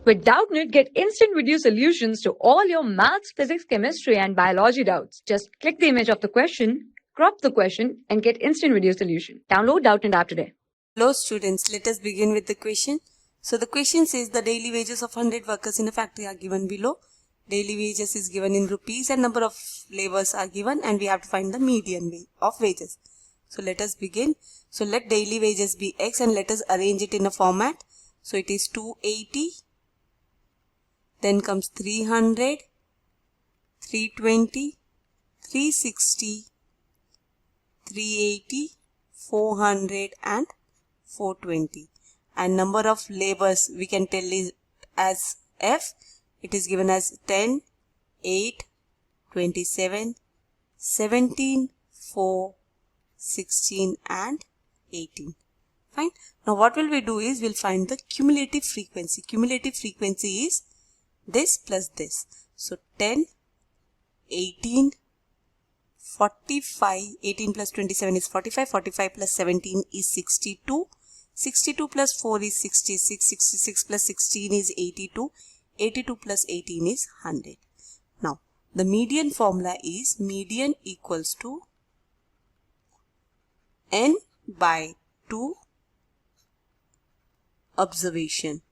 With Doubtnut, get instant video solutions to all your maths, physics, chemistry, and biology doubts. Just click the image of the question, crop the question, and get instant video solution. Download Doubtnut app today. Hello students, let us begin with the question. So the question says the daily wages of 100 workers in a factory are given below. Daily wages is given in rupees and number of laborers are given, and we have to find the median of wages. So let us begin. So let daily wages be X and let us arrange it in a format. So it is 280, then comes 300, 320, 360, 380, 400 and 420. And number of labors we can tell is as F. It is given as 10, 8, 27, 17, 4, 16 and 18. Fine. Now what will we do is we'll find the cumulative frequency. Cumulative frequency is this plus this. So 10, 18, 45, 18 plus 27 is 45, 45 plus 17 is 62, 62 plus 4 is 66, 66 plus 16 is 82, 82 plus 18 is 100. Now the median formula is median equals to n by 2 observation.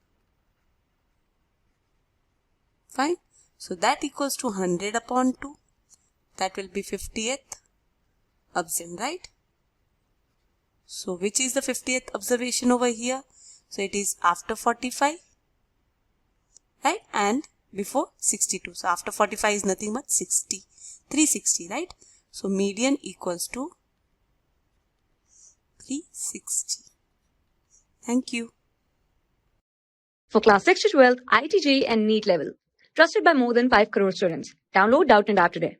Fine. So that equals to 100 upon 2. That will be 50th observation, right? So which is the 50th observation over here? So it is after 45, right? And before 62. So after 45 is nothing but 60, 360, right? So median equals to 360. Thank you. For class 6 to 12, IIT JEE and NEET level. Trusted by more than 5 crore students. Download Doubtnut app today.